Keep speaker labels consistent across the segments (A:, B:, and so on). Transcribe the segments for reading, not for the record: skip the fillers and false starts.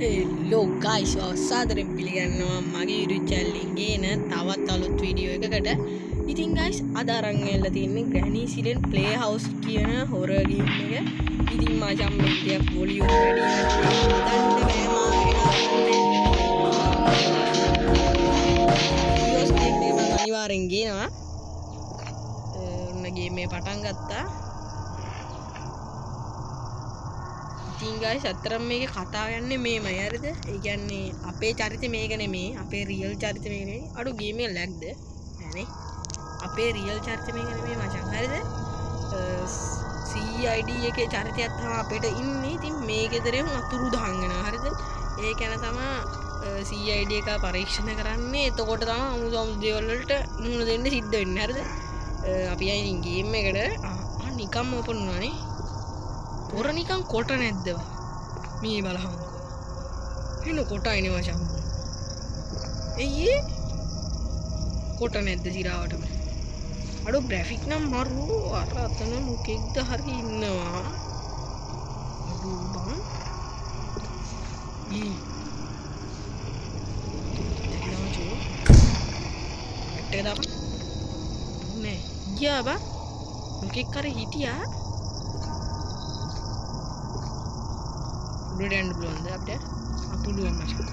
A: Hello guys, සාදරයෙන් පිළිගන්නවා මගේ YouTube channel එකේ න තවත් අලුත් වීඩියෝ එකකට. ඉතින් guys අද අරන් ඇවිල්ලා තියෙන්නේ Granny Silent Playhouse කියන horror game එක. ඉතින් මචං මේ ටිකක් volume වැඩි වෙනවා. දන්නේ videos game එක මම අනිවාර්යෙන් ගේනවා. ඔන්න game එක පටන් ගත්තා. ඉතින් guys අතරම මේකේ කතාව යන්නේ මේමයි හරිද? ඒ කියන්නේ අපේ චරිතය මේක නෙමෙයි. අපේ රියල් චරිතය මේක නෙමෙයි. අඩු ගේම් එක ලැග්ද? නෑනේ. අපේ රියල් චරිතය මේක නෙමෙයි මචං. හරිද? CID එකේ චරිතයක් තමයි අපිට ඉන්නේ. ඉතින් මේකේතරේ අතුරු දහන් වෙනවා. හරිද? ඒ කියන්නේ තමයි CID එක පරීක්ෂණ කරන්නේ. එතකොට තමයි අමුතු දේවල් වලට මුහුණ දෙන්න සිද්ධ වෙන්නේ. හරිද? අපි අයින් ගේම් එකට නිකම්ම ඕපන් වුණානේ. පොර නිකන් කොට නැද්ද මේ බලහංකෝ එන කොටයිනේ මචං එయ్యේ කොට නැද්ද සිරාවටම අඩෝ ග්‍රැෆික් නම් මරු අර අතන මොකෙක්ද හරි ඉන්නවා අඩෝ බං ඊ දෙන්නවචෝ ඇට්ටේ දාපන් නේ ගියා බා මොකෙක් හරි හිටියා උඩට යන්න පුළුවන්ද අපිට? පුළුවන් මචං.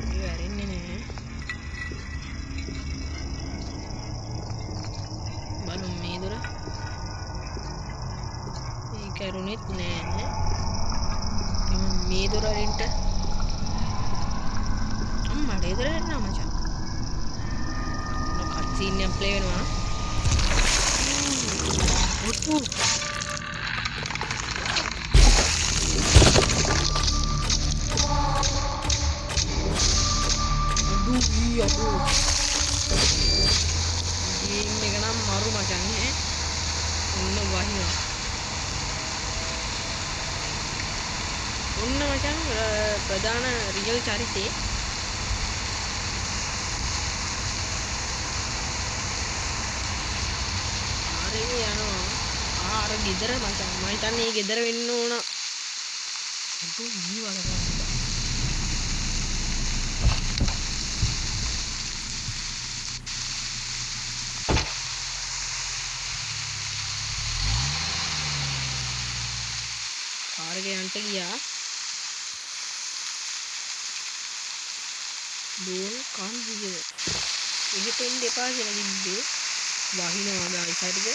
A: ඒ වැරෙන්නේ නෑ. බලමු මේ දොර. ඒ කරුණෙත් නෑ. මේ දොර වලින්ට අම්මඩ ඒ දොර යන්න මචං. මොකක් සීන් එක ප්ලේ වෙනවා. ඔට්ටු අඩු ගේම් එක නම් මරු මචං ඈ ඔන්න වහිනවා ඔන්න මචං ප්‍රධාන රියල් චරිතේ ආරේ යනවා ආර ගෙදර මචං මම හිතන්නේ මේ ගෙදර වෙන්න ඕන අඩු ජීවල කාර්යයන්ට ගියා බෝල් කන් දිගේ එහෙට එන්න එපා කියලා කිව්වේ වහිනවා ගායිස් හරිද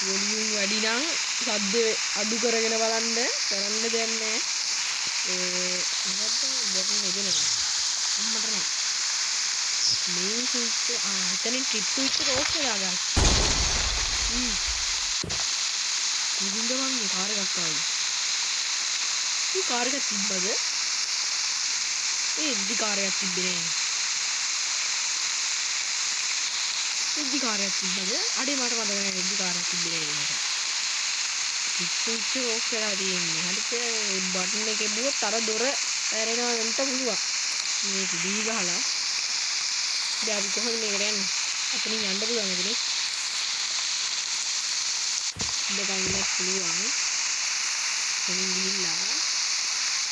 A: වොලියුම් වැඩි නම් ශබ්ද අඩු කරගෙන බලන්න කරන්න දෙයක් නැහැ මොකද්ද බොන්න එදෙනවා අම්මට නෑ මේ ස්විච් එතනින් ට්‍රිප් ස්විච් එක ඕෆ් වෙලා ගායිස් මුගින්ද වගේ කාර් එකක් ආවි. මේ කාර් එකක් තිබ්බද? ඒ ඉද්දි කාර් එකක් තිබ්බේ නෑ. ඉද්දි කාර් එකක් තිබ්බද? අඩේ මට මතක නෑ ඉද්දි කාර් එකක් තිබ්බේ නෑ නේද? ස්විච් එක ඕෆ් වෙලා තියෙන්නේ. හරිද? බටන් එකේ බුවොත් අර දොර ඇරෙනවා වෙන්න පුළුවන්. මේක දී ගහලා. දැන් අපි කොහොමද මේකට යන්නේ? අතනින් යන්න පුළුවන් නේද? දෙකයින් පුළුවන් එනින් ගිහිල්ලා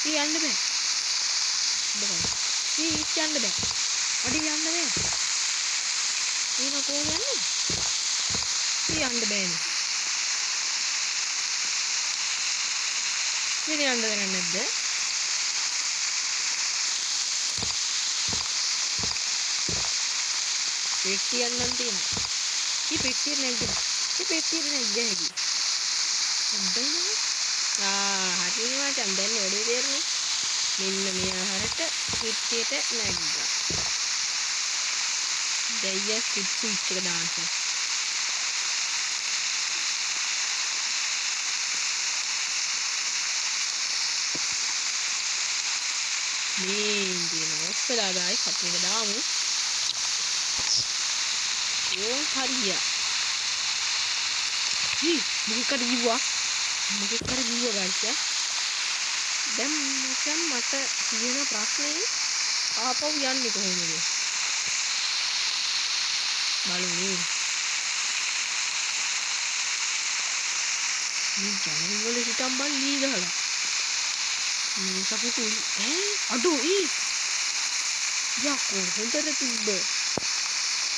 A: ඊ යන්න බෑ දෙකයි යන්න බෑ අඩි යන්න බෑ ඊන කොහෙද යන්නේ යන්න බෑනේ මෙතන යන්න දෙන්නේ නැද්ද පෙට්ටියක් නම් තියෙනවා ඊ පෙට්ටිය නැද්ද ඊ පෙට්ටිය නැද්ද හැකි හරිම මචං දැන් වැඩේ තේරුනේ මෙන්න මේ ආහාරට පිටියට නැග්ගා දෙයිය ස්විච් එක දාන්න මේ දින ඔස්සලා ගායි අපි දාමු ඕන් හරියා මොකක්ද කිව්වා ගයිස් දැන් මචං මට තියෙන ප්‍රශ්නේ ආපහු යන්නේ කොහොමද බලමු මේ ජනල් වල හිටන් බන් ලී ගහලා මේ සපුතුයි අඩෝ යකෝ හොඳට තිබ්බ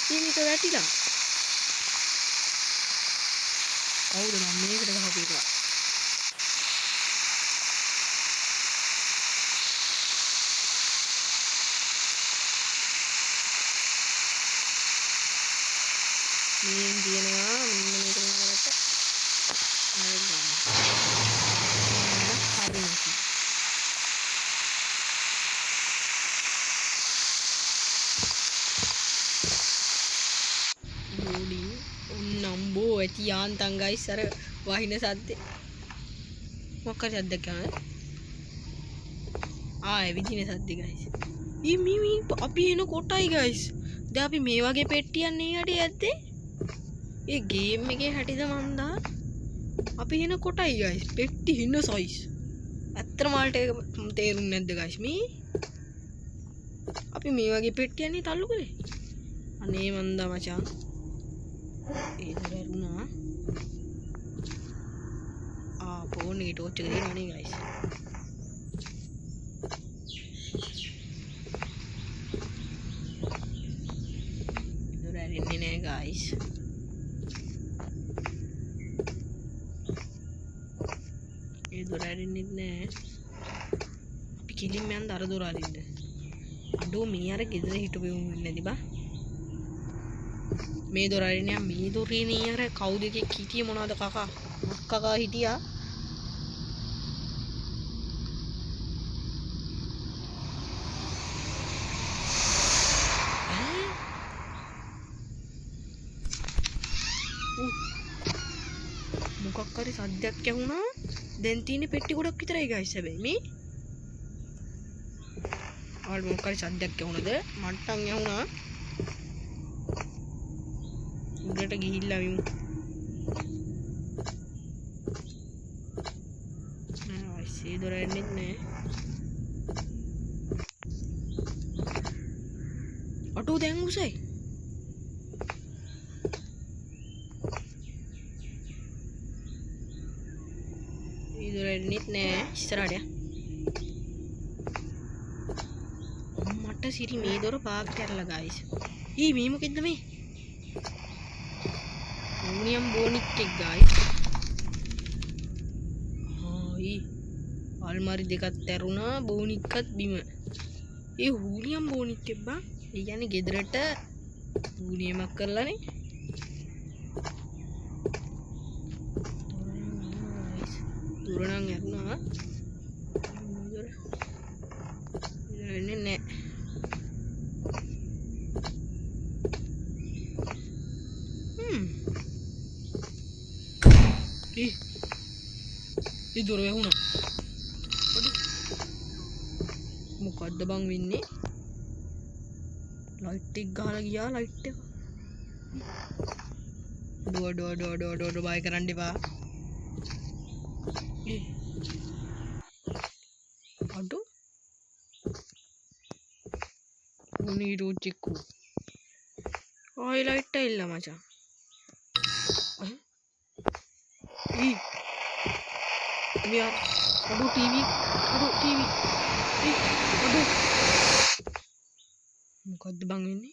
A: මේක වැටිලා කවුද මම මේකට ගහපු එක මේ දිනවා මෙන්න මේක කරකට ආයෙත් ගන්න හරි නැති ලෝඩින් නම්බෝ ඇති යාන්තම් ගයිස් අර වහින සද්දේ මොකක්ද සද්දක් කියන්නේ විදින සද්දේ ගයිස් මේ අපි එන කොටයි ගයිස් දැන් අපි මේ වගේ පෙට්ටියක් නේ යටි ඇත්තේ ඒ ගේම් එකේ හැටිද මන්දා අපි එන කොටයි ගයිස් පෙට්ටි හින්න සයිස් ඇත්තට මාල්ට ඒක තේරුන්නේ නැද්ද ගයිස් මේ අපි මේ වගේ පෙට්ටියක් නේ තල්ලු කළේ අනේ මන්දා මචං ඒදරුණා ෆෝන් එක ටෝච් එක දෙනවා නේ ගයිස් දොර ඇරෙන්නේ නෑ ගයිස් ඒ දොර ඇරෙන්නේ නෑ අපි කිලින් යන්න අර දොර අරින්න අඩෝ මේ අර ගෙදර හිටපු උන් නැති බා මේ දොර අරින්න මේ දොරේ නේ අර කවුද එකෙක් හිටියේ මොනවද කකා හිටියා මොකක් හරි සද්දයක් ඇහුණා දැන් තියෙන්නේ පෙට්ටි ගොඩක් විතරයි ගයිස් හැබැයි මේ ආල් මොකක් හරි සද්දයක් ඇහුණාද මට්ටම් ඇහුණා උඩට ගිහිල්ලා විමු නෑ වයිසේ දොර එන්නේ නෑ අටෝ දැන් උසයි දොර එන්නේ නෑ ඉස්සරහට මට සිරි මේ දොර පාක් කරලා ගයිස් මේ මොකෙද්ද මේ හූනියම් බෝනික් එක ගයිස් අල්මාරි දෙකක් ඇරුණා බෝනික්කත් බිම හූනියම් බෝනික් එක බා ඒ කියන්නේ ගෙදරට හූනියමක් කරලානේ දුරණන් ඇරුණා දොර එන්නේ නෑ ඒ දොර වැහුණා මොකද්ද බං වෙන්නේ ලයිට් එක ගහලා ගියා ලයිට් එක ඩෝ බයි කරන්න එපා අඩෝ උනී රුචිකු ආයි ලයිට් ඇවිල්ලා මචං biar aduh TV aduh muka bang ini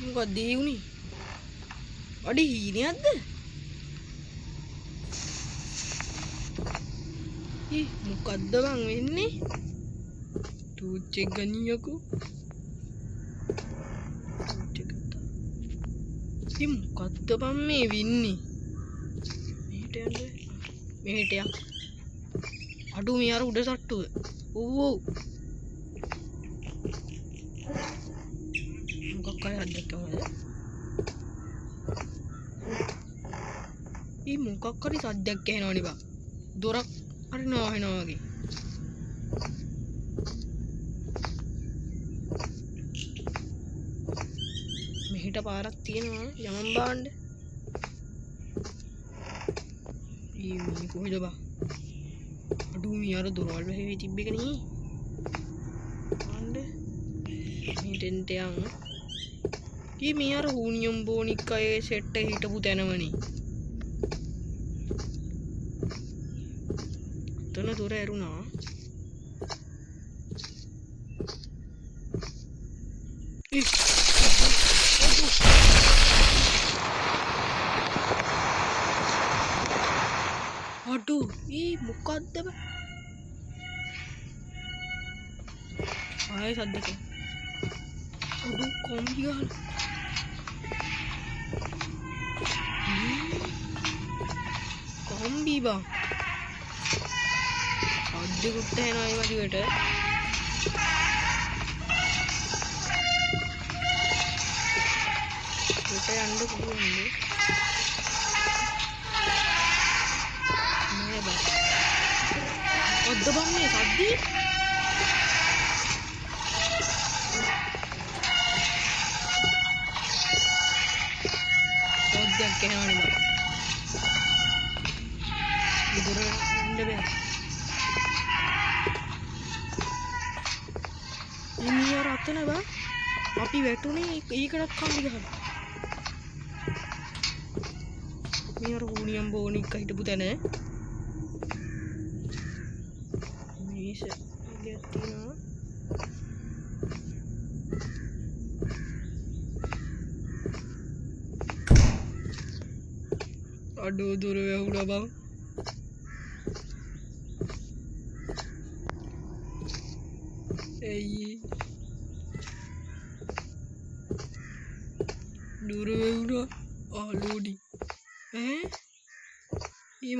A: මොකක්ද ඒ උනේ? අඩි හීනයක්ද? මොකක්ද බං වෙන්නේ? ටෝච් එක ගනියකෝ. මොකක්ද බං මේ වෙන්නේ? මෙහෙට යන්න. මෙහෙට යන්න. අඩු මේ අර උඩ සට්ටුව. ඔව්. මොකක් කරේ අද්දක්කමද? මොකක් හරි සද්දයක් ඇහෙනවනේ බං. දොරක් හරි නෝහෙනවා වගේ. මෙහෙට පාරක් තියෙනවා යමන් බාන්න. මේ කොහෙද බං? අඩු මේ අර දොරවල් වෙහි තිබ්බ එක නේ. බාන්න. මෙහෙට යන්න. මේ අර හුනියම් බෝනික් අය සෙට් එක හිටපු තැනමනේ. තන දොර ඇරුණා. අඩු මොකක්ද බ? ආයෙ සද්දක. අඩු කොම්බි ගහලා. කොම්බි බං. සද්දෙකුත් ඇහෙනවා ඒ වදිවට. කොට යන්න පුළුවන්ද? නෑ බං. මොකද්ද බං මේ සද්දේ? සද්දයක් ඇහෙනවනේ බං. ඉදර යන්න බෑ. ඉනියර අතන බං. අපි වැටුනේ ඒකටත් කම්බි ගහලා. මේ අර හුනියම් බෝනික් හිටපු තැන. මේස ඉලක් තියෙනවා. අඩෝ දොර වැහුණා බං. එයි දොර වැහුණා. ආලෝඩි.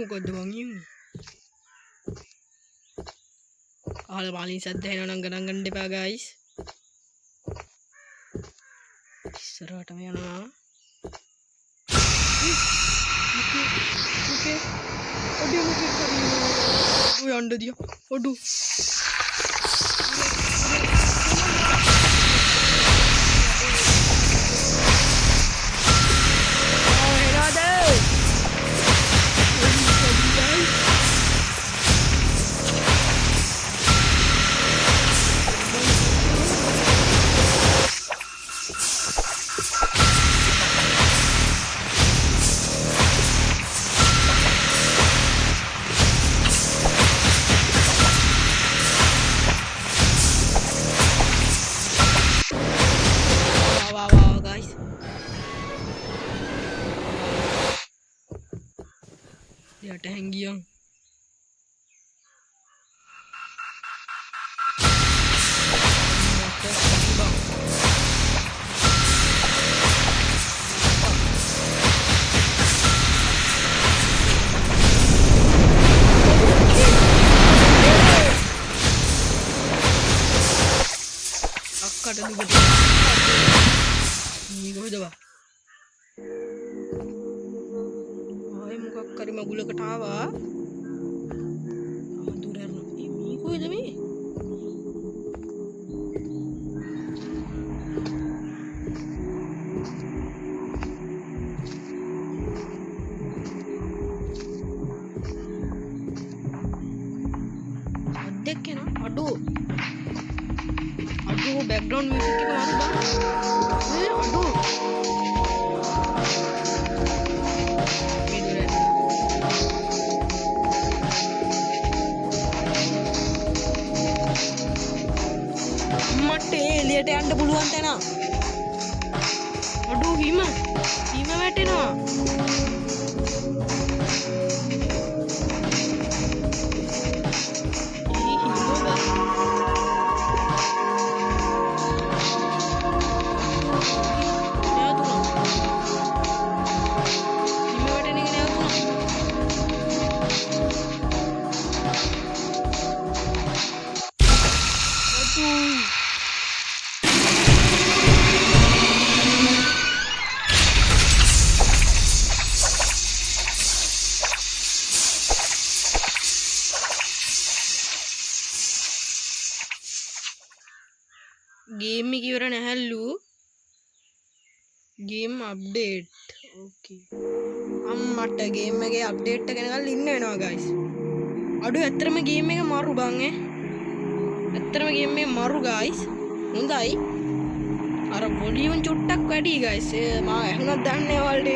A: මොකද්ද බං ඉන්නේ? ආල පාලින් සද්ද ඇහෙනවා නම් ගණන් ගන්න එපා ගයිස්. ඉස්සරහටම යනවා. Okay. Audio mo kaya kami. Uy, anda dia. Aduh. යට හැංගියන් අක්කට දුකට මේ කොහෙද බා කරි මගුලකට ආවා දුරන මේ කොහෙද මේ අද්දෙක් යන අඩෝ බෑග්ග්‍රවුන්ඩ් මියුසික් එක මාරු බං අඩෝ මට එළියට යන්න පුළුවන් තැන අඩෝ හිම වැටෙනවා. ගේම් එක ඉවර නැහැලු. Game update. ඕකේ. අම්මට ගේම් එකේ අප්ඩේට් එක ගෙනගන්න ඉන්න වෙනවා ගයිස්. අඩෝ ඇත්තටම ගේම් එක මරු බං ඈ. ඇත්තටම ගේම් එක මරු ගයිස්. හොඳයි. අර වොලියුම් චුට්ටක් වැඩි ගයිස්. මම ඇහුණත් දන්නේ ඔයාලට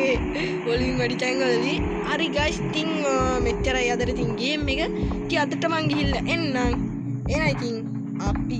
A: වොලියුම් වැඩි තැන්වලදී. හරි ගයිස් ඉතින් මෙච්චරයි අදට ඉතින් ගේම් එක. ඉතින් අදට මං ගිහිල්ලා එන්නම්. එහෙනම් ඉතින් අපි